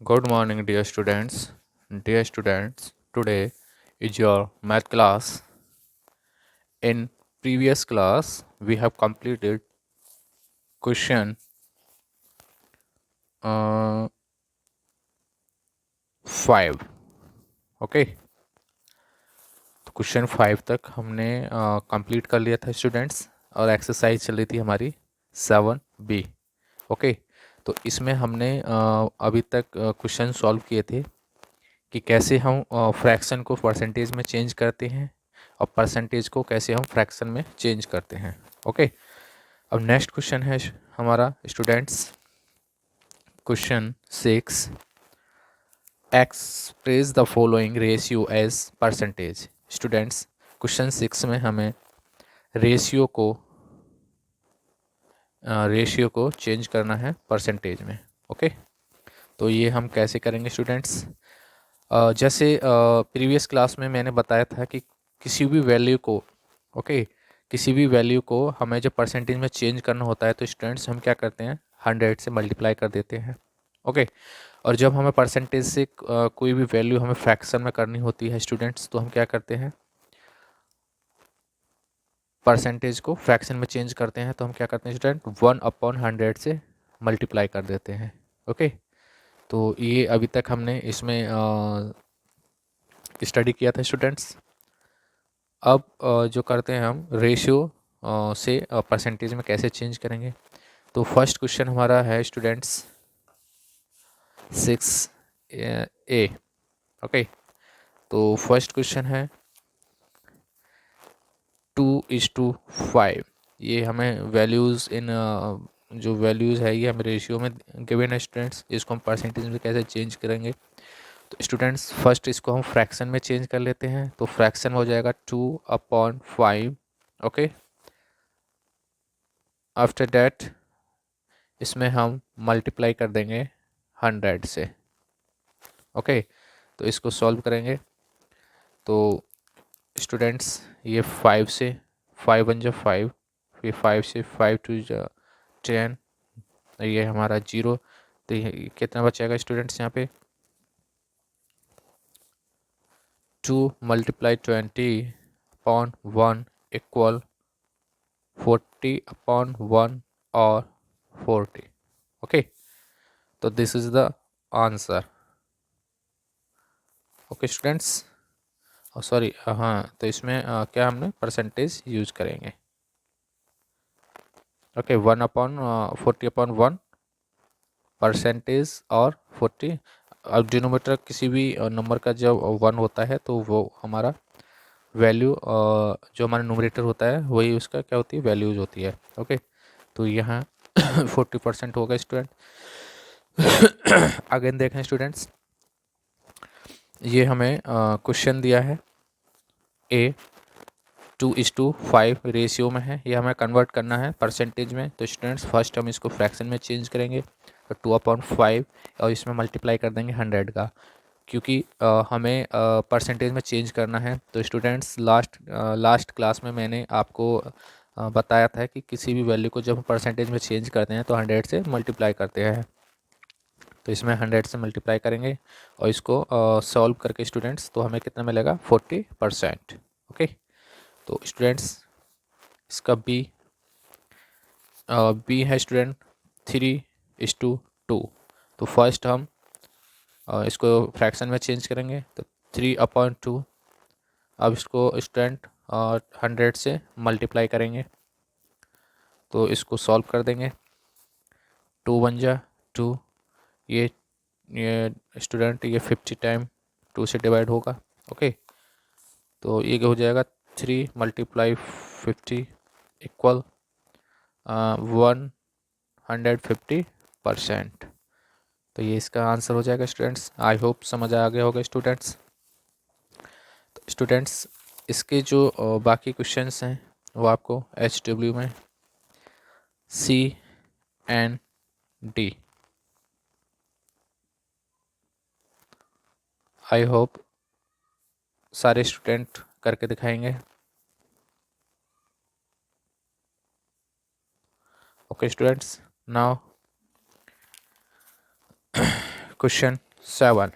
Good morning, dear students. Dear students, today is your math class. In previous class, we have completed question 5. Okay, तो question 5 तक हमने complete कर लिया था students, और exercise चल रही थी हमारी 7B. ओके, तो इसमें हमने अभी तक क्वेश्चन सॉल्व किए थे कि कैसे हम फ्रैक्शन को परसेंटेज में चेंज करते हैं और परसेंटेज को कैसे हम फ्रैक्शन में चेंज करते हैं. ओके, अब नेक्स्ट क्वेश्चन है हमारा students question 6. Express the following ratio as percentage. Students, question 6 में हमें रेशियो को चेंज करना है परसेंटेज में. ओके, तो ये हम कैसे करेंगे स्टूडेंट्स? जैसे प्रीवियस क्लास में मैंने बताया था कि किसी भी वैल्यू को किसी भी वैल्यू को हमें जब परसेंटेज में चेंज करना होता है तो स्टूडेंट्स हम क्या करते हैं, 100 से मल्टीप्लाई कर देते हैं. ओके, और जब हमें परसेंटेज से कोई भी वैल्यू हमें फ्रैक्शन में करनी होती है स्टूडेंट्स, तो हम क्या करते हैं, परसेंटेज को फ्रैक्शन में चेंज करते हैं. तो हम क्या करते हैं स्टूडेंट, 1/100 से मल्टीप्लाई कर देते हैं. ओके, तो ये अभी तक हमने इसमें स्टडी किया था स्टूडेंट्स. अब जो करते हैं हम रेशियो से परसेंटेज में कैसे चेंज करेंगे. तो फर्स्ट क्वेश्चन हमारा है स्टूडेंट्स 6A. ओके, तो फर्स्ट क्वेश्चन है 2:5. ये हमें वैल्यूज़ जो वैल्यूज़ है ये हमें रेशियो में गिवन है स्टूडेंट्स. इसको हम परसेंटेज में कैसे चेंज करेंगे. तो स्टूडेंट्स फर्स्ट इसको हम फ्रैक्शन में चेंज कर लेते हैं. तो फ्रैक्शन हो जाएगा 2/5. ओके, आफ्टर दैट इसमें हम मल्टीप्लाई कर देंगे 100 से. ओके, तो इसको सॉल्व करेंगे. तो स्टूडेंट्स ये 5 से 5 बन जा 5, फिर 5 से 5 टू 10, ये हमारा 0. तो ये कितना बचेगा स्टूडेंट्स यहाँ पे, 2 × 20/1 इक्वल 40/1 और 40. ओके, तो this is the answer. Okay students, sorry, हाँ, तो इसमें क्या हमने परसेंटेज यूज करेंगे. ओके, 1/40/1 परसेंटेज और 40. अब डिनोमीटर किसी भी नंबर का जब 1 होता है तो वो हमारा वैल्यू, जो हमारा नोमिनेटर होता है वही उसका क्या होती है, वैल्यूज होती है. ओके, तो यहाँ 40% होगा स्टूडेंट. अगेन देखें स्टूडेंट्स, ये हमें क्वेश्चन दिया है A 2:5 रेशियो में है. ये हमें कन्वर्ट करना है परसेंटेज में. तो स्टूडेंट्स फर्स्ट हम इसको फ्रैक्शन में चेंज करेंगे. तो 2/5 और इसमें मल्टीप्लाई कर देंगे 100 का, क्योंकि हमें परसेंटेज में चेंज करना है. तो स्टूडेंट्स लास्ट क्लास में मैंने आपको बताया था कि किसी भी वैल्यू को जब हम परसेंटेज में चेंज करते हैं तो 100 से मल्टीप्लाई करते हैं. तो इसमें 100 से मल्टीप्लाई करेंगे और इसको सॉल्व करके स्टूडेंट्स तो हमें कितना मिलेगा, 40%. ओके, तो स्टूडेंट्स इसका बी है स्टूडेंट 3:2. तो फर्स्ट हम इसको फ्रैक्शन में चेंज करेंगे. तो 3/2. अब इसको स्टूडेंट 100 से मल्टीप्लाई करेंगे. तो इसको सॉल्व कर देंगे. 2 बन जा 2. ये स्टूडेंट ये 50 टाइम 2 से डिवाइड होगा. ओके, तो ये हो जाएगा 3 × 50 इक्वल 150%. तो ये इसका आंसर हो जाएगा स्टूडेंट्स. आई होप समझ आ गया होगा स्टूडेंट्स. तो स्टूडेंट्स इसके जो बाकी क्वेश्चंस हैं वो आपको HW में C&D. आई होप सारे स्टूडेंट करके दिखाएंगे. Okay students, now question 7.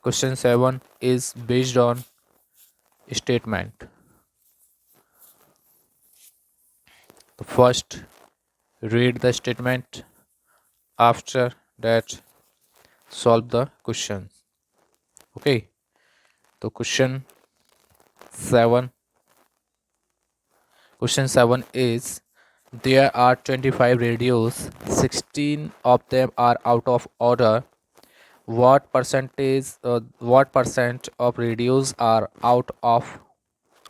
Question 7 is based on statement. So first, read the statement. After that, solve the question. Okay. So question 7. Question 7 is there are 25 radios, 16 of them are out of order. What percent of radios are out of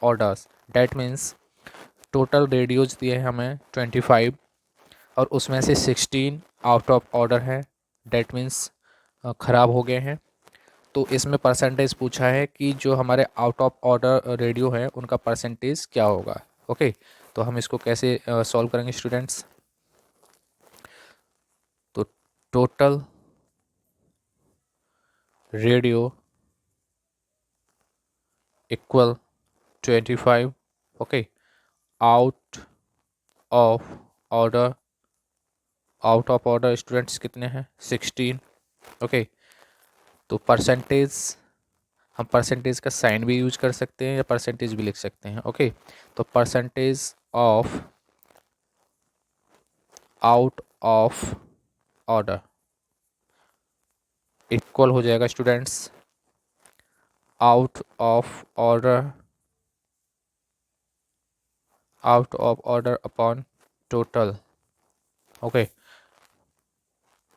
orders? That means total radios दिए हैं हमें 25 और उसमें से 16 out of order है, that means ख़राब हो गए हैं। तो इसमें परसेंटेज पूछा है कि जो हमारे आउट ऑफ ऑर्डर रेडियो है उनका परसेंटेज क्या होगा। ओके, तो हम इसको कैसे सॉल्व करेंगे स्टूडेंट्स? तो total radio equal 25, okay, out of order, out of order students कितने हैं? 16, ओके। तो परसेंटेज, हम परसेंटेज का साइन भी यूज कर सकते हैं या परसेंटेज भी लिख सकते हैं, ओके। तो percentage of out of order equal हो जाएगा students out of order, out of order upon total, okay,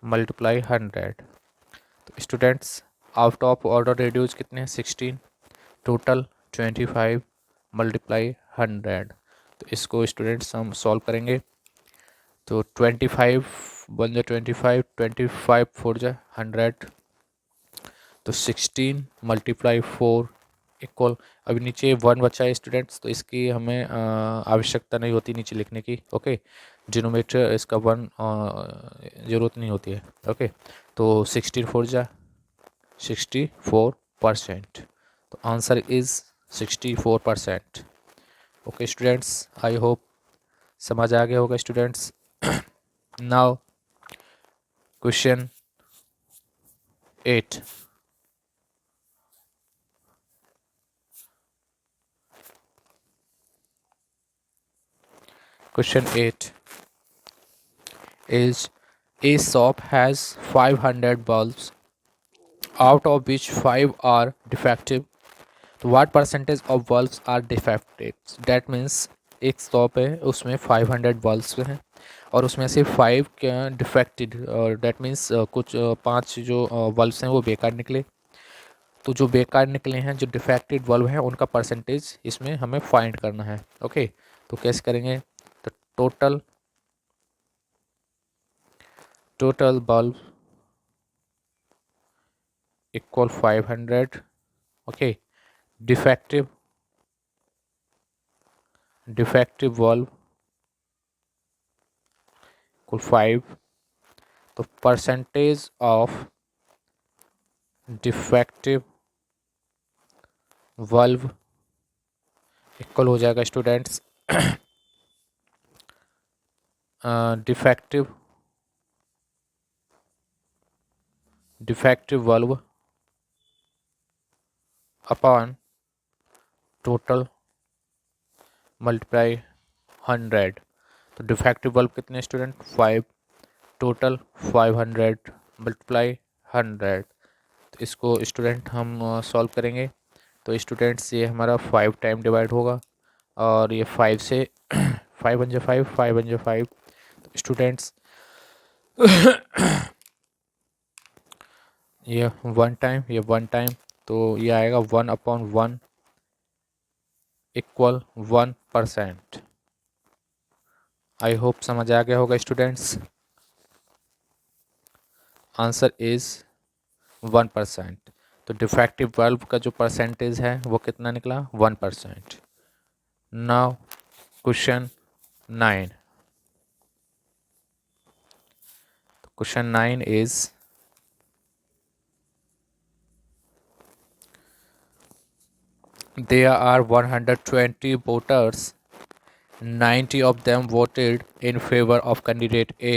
multiply 100। तो students out of order radios कितने हैं? 16, टोटल 25 मल्टीप्लाई 100। तो इसको स्टूडेंट्स हम सॉल्व करेंगे। तो 25 बन जा 25, 25 4 जा 100, तो 16 मल्टीप्लाई 4 इक्वल, अभी नीचे 1 बचा है स्टूडेंट्स, तो इसकी हमें आवश्यकता नहीं होती नीचे लिखने की, ओके। डिनोमिनेटर इसका 1 ज़रूरत नहीं होती है, ओके। तो 16 4 जा 64%। तो answer is 64%। Okay students, I hope समझ आ गया होगा students. Now question 8। Question 8 is a shop has 500 bulbs, out of which 5 are defective. तो what percentage of bulbs are defective? That means एक शॉप है उसमें 500 बल्ब्स हैं और उसमें से 5 क्या डिफेक्टेड, डेट मीन्स कुछ 5 जो बल्ब्स हैं वो बेकार निकले। तो जो बेकार निकले हैं, जो डिफेक्टेड बल्ब हैं, उनका परसेंटेज इसमें हमें फाइंड करना है, ओके। तो कैसे करेंगे? तो total bulb equal 500, okay. Defective bulb equal 5। तो percentage of defective bulb equal हो जाएगा students defective bulb upon total multiply 100। तो डिफेक्टिव बल्ब कितने स्टूडेंट? 5, total 500 multiply 100। तो इसको स्टूडेंट हम सॉल्व करेंगे। तो स्टूडेंट्स ये हमारा 5 टाइम डिवाइड होगा और ये 5 से 5 बन जाए 5, 5 बन जाए 5। तो स्टूडेंट्स ये 1 टाइम, ये 1 टाइम, तो ये आएगा 1/1 इक्वल 1%। आई होप समझ आ गया होगा स्टूडेंट्स। Answer is 1%। तो डिफेक्टिव बल्ब का जो परसेंटेज है वो कितना निकला? 1%। Now question 9। Question 9 is there are 120 voters, 90 of them voted in favor of candidate A.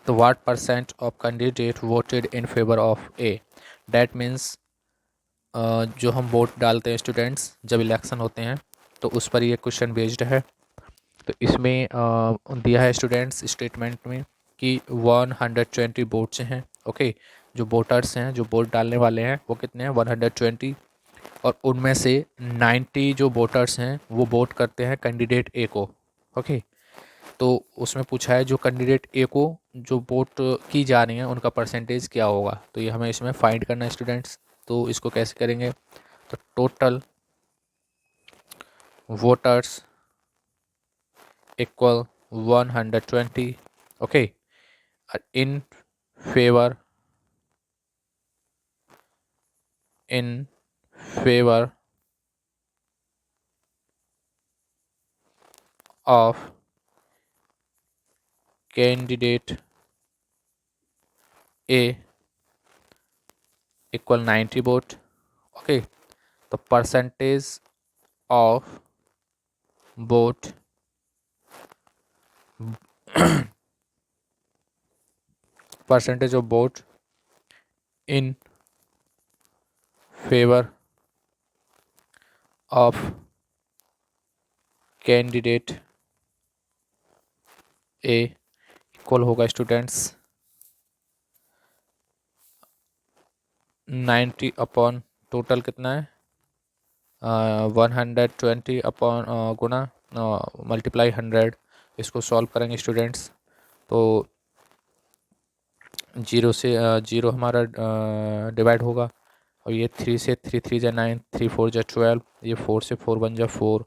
So what percent of candidate voted in favor of A? That means जो हम vote डालते हैं स्टूडेंट्स जब इलेक्शन होते हैं, तो उस पर ये क्वेश्चन बेस्ड है। तो इसमें दिया है स्टूडेंट्स स्टेटमेंट में कि 120 वोट्स हैं। ओके, जो वोटर्स हैं, जो वोट डालने वाले हैं, वो कितने हैं? 120। और उनमें से 90 जो वोटर्स हैं वो वोट करते हैं कैंडिडेट ए को। ओके, तो उसमें पूछा है जो कैंडिडेट ए को जो वोट की जा रही है उनका परसेंटेज क्या होगा। तो ये हमें इसमें फाइंड करना है स्टूडेंट्स। तो इसको कैसे करेंगे? तो total voters equal 120। Okay, in favour in favour of candidate A equal 90 vote. Okay, तो percentage of vote percentage of vote in favor of candidate A equal होगा स्टूडेंट्स 90 अपॉन टोटल कितना है? 120 अपॉन गुना multiply 100। इसको solve करेंगे students. तो zero से zero हमारा divide होगा, और ये 3 से 3 3 जा 9, 3 4 जा 12, ये 4 से 4 1 जा 4,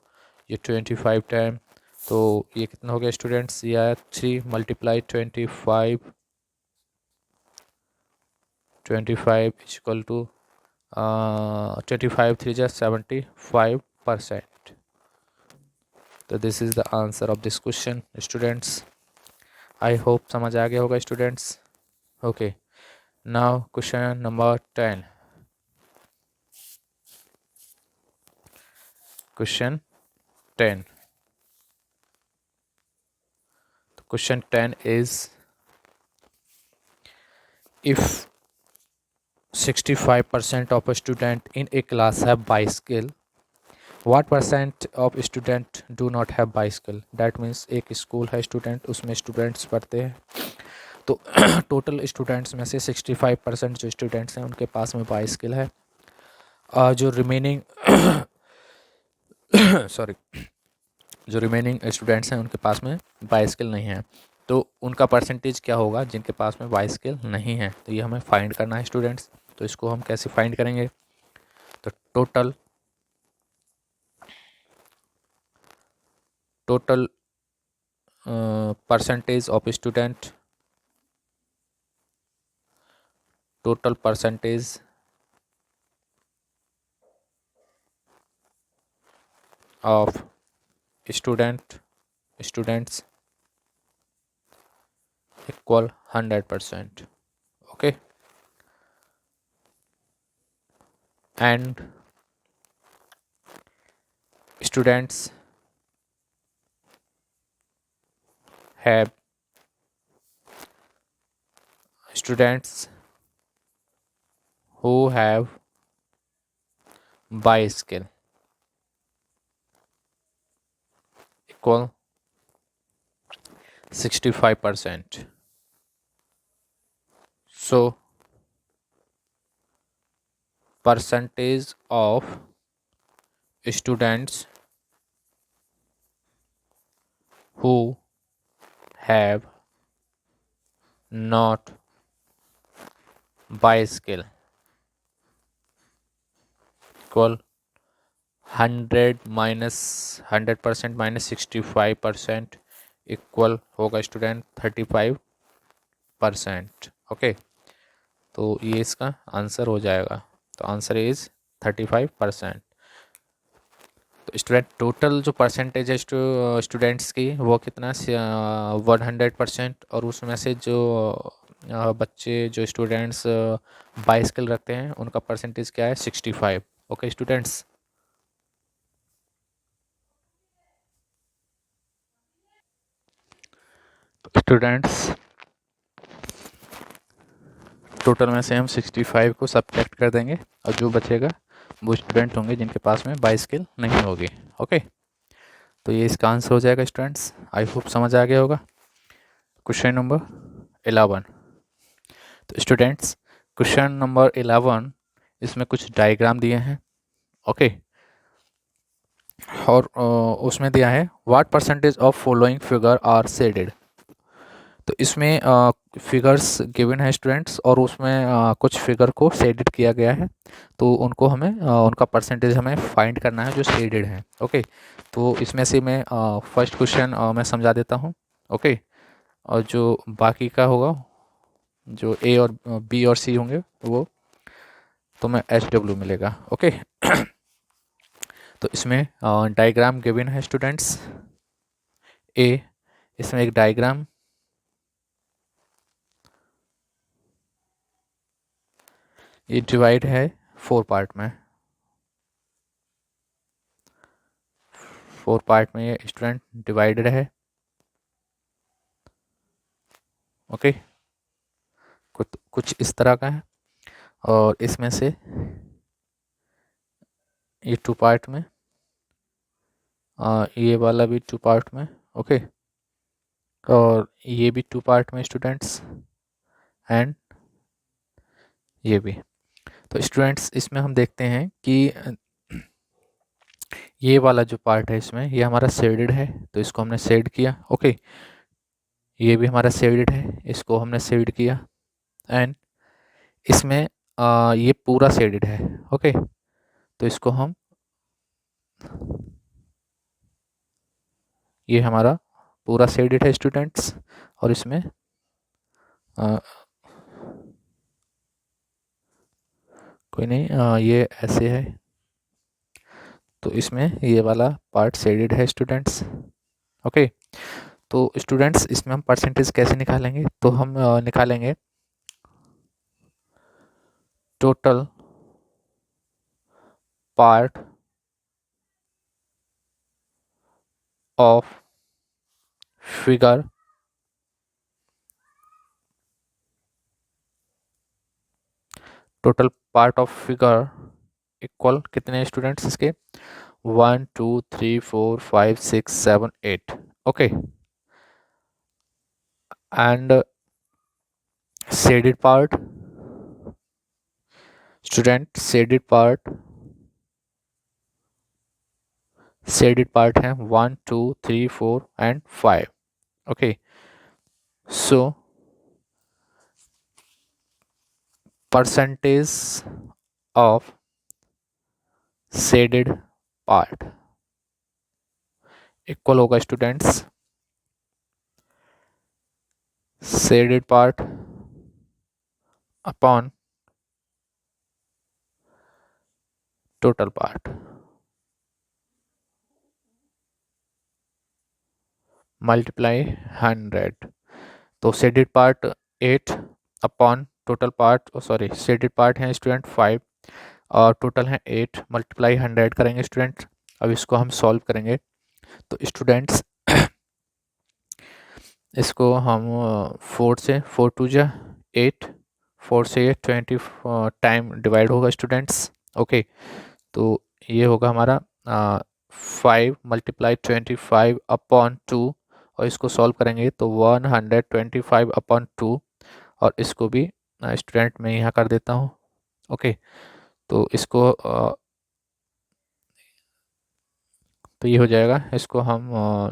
ये 25 टाइम। तो ये कितना हो गया स्टूडेंट्स? ये आया 3 मल्टीप्लाई 25, 25 इक्वल टू 25 3 जा 75%। तो this is the answer of this question students. I hope समझ आ गया होगा students. Okay, now question number 10। Question 10. Question 10 is, if 65% of a student in a class have bicycle, what percent of student do not have bicycle? That means एक school है student, उसमें students पढ़ते हैं, तो total students में से 65% जो students हैं उनके पास में बाइसिकल है। जो रिमेनिंग सॉरी जो रिमेनिंग स्टूडेंट्स हैं उनके पास में बाइसिकल नहीं है। तो उनका परसेंटेज क्या होगा जिनके पास में बाइसिकल नहीं है? तो ये हमें फाइंड करना है स्टूडेंट्स। तो इसको हम कैसे फाइंड करेंगे? तो total percentage of student, total percentage of students equal 100%। Okay, and students have students who have bicycle equal 65%. So percentage of students who have not bicycle equal 100% minus 65% equal होगा student 35%। Okay, तो ये इसका answer हो जाएगा। तो answer is 35%। तो student total जो percentage है स्टूडेंट्स की वो कितना? 100%। और उसमें से जो बच्चे जो स्टूडेंट्स बाइसिकल रखते हैं उनका परसेंटेज क्या है? 65। ओके स्टूडेंट्स, स्टूडेंट्स टोटल में से हम 65 को सब्ट्रैक्ट कर देंगे और जो बचेगा वो स्टूडेंट होंगे जिनके पास में बाई स्केल नहीं होगी। ओके, तो ये इसका आंसर हो जाएगा स्टूडेंट्स। आई होप समझ आ गया होगा। Question number 11। तो स्टूडेंट्स क्वेश्चन नंबर 11 इसमें कुछ डायग्राम दिए हैं। ओके, और उसमें दिया है what percentage of following figure are shaded. तो इसमें फिगर्स गिवन है स्टूडेंट्स और उसमें कुछ फिगर को शेडेड किया गया है, तो उनको हमें उनका परसेंटेज हमें फाइंड करना है जो शेडेड है। ओके, तो इसमें से मैं फर्स्ट क्वेश्चन मैं समझा देता हूँ। ओके, और जो बाकी का होगा जो ए और बी और सी होंगे वो तो मैं SW मिलेगा। ओके तो इसमें डायग्राम गिवन है स्टूडेंट्स। ए, इसमें एक डायग्राम, ये डिवाइड है 4 पार्ट में। 4 पार्ट में ये स्टूडेंट डिवाइडेड है। ओके, कुछ इस तरह का है और इसमें से ये 2 पार्ट में, ये वाला भी 2 पार्ट में। ओके, और ये भी 2 पार्ट में स्टूडेंट्स, एंड ये भी। तो स्टूडेंट्स इसमें हम देखते हैं कि ये वाला जो पार्ट है इसमें ये हमारा शेडेड है, तो इसको हमने शेड किया। ओके, ये भी हमारा शेडेड है, इसको हमने शेड किया। एंड इसमें ये पूरा शेडेड है। ओके, तो इसको हम, ये हमारा पूरा शेडेड है स्टूडेंट्स, और इसमें कोई नहीं, ये ऐसे है, तो इसमें ये वाला पार्ट शेडेड है स्टूडेंट्स। ओके, तो स्टूडेंट्स इसमें हम परसेंटेज कैसे निकालेंगे, तो हम निकालेंगे total part of figure total part of figure equal कितने स्टूडेंट्स इसके 1 2 3 4 5 6 7 8। Okay, and shaded part student, shaded part है 1 2 3 4 and 5। Okay, so percentage of shaded part equal होगा students shaded part upon total part multiply 100। तो shaded part 8 upon total part, sorry shaded part है student 5 और total है 8, multiply 100 करेंगे student. अब इसको हम सॉल्व करेंगे, तो स्टूडेंट्स इसको हम 4 से 4 2 जा 8, 4 से ये 20 टाइम डिवाइड होगा स्टूडेंट्स। ओके, तो ये होगा हमारा 5 मल्टीप्लाई 25 अपॉन 2, और इसको सॉल्व करेंगे तो 125 अपॉन 2, और इसको भी स्टूडेंट में यहाँ कर देता हूँ। ओके, तो इसको तो ये हो जाएगा, इसको हम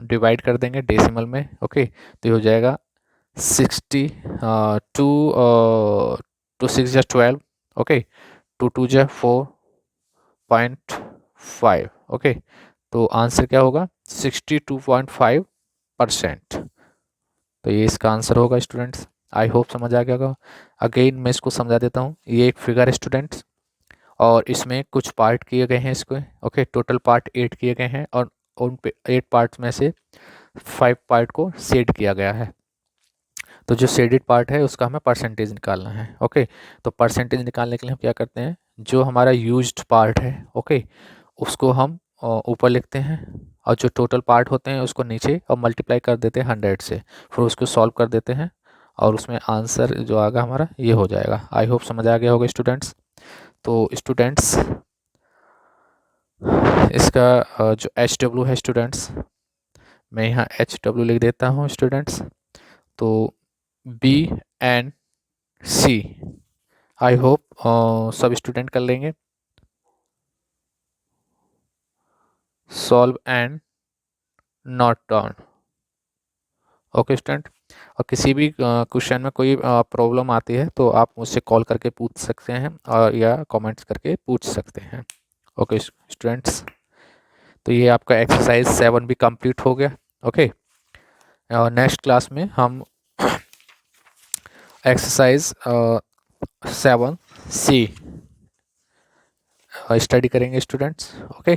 डिवाइड कर देंगे डेसिमल में। ओके, तो ये हो जाएगा 60 टू 6 जा 12। ओके, 2 2 जा 4.5। ओके, तो आंसर क्या होगा 62.5%। तो ये इसका आंसर होगा स्टूडेंट्स। आई होप समझ आ गया होगा। अगेन मैं इसको समझा देता हूँ। ये एक फिगर है स्टूडेंट्स और इसमें कुछ पार्ट किए गए हैं इसको। ओके, टोटल पार्ट 8 किए गए हैं और उन 8 पार्ट्स में से 5 पार्ट को शेड किया गया है। तो जो शेडेड पार्ट है उसका हमें परसेंटेज निकालना है। ओके, तो परसेंटेज निकालने के लिए हम क्या करते हैं, जो हमारा यूज्ड पार्ट है ओके उसको हम ऊपर लिखते हैं और जो टोटल पार्ट होते हैं उसको नीचे और मल्टीप्लाई कर देते हैं 100 से, फिर उसको सॉल्व कर देते हैं और उसमें आंसर जो आएगा हमारा ये हो जाएगा। आई होप समझ आ गया होगा स्टूडेंट्स। तो स्टूडेंट्स इसका जो HW है स्टूडेंट्स, मैं यहाँ HW लिख देता हूँ स्टूडेंट्स। तो BNC आई होप सब स्टूडेंट कर लेंगे। Solve and note down. Okay student, और किसी भी क्वेश्चन में कोई प्रॉब्लम आती है तो आप मुझसे कॉल करके पूछ सकते हैं और या कमेंट्स करके पूछ सकते हैं। ओके स्टूडेंट्स, तो ये आपका एक्सरसाइज 7 भी कंप्लीट हो गया। ओके, और नेक्स्ट क्लास में हम एक्सरसाइज 7C स्टडी करेंगे स्टूडेंट्स। ओके।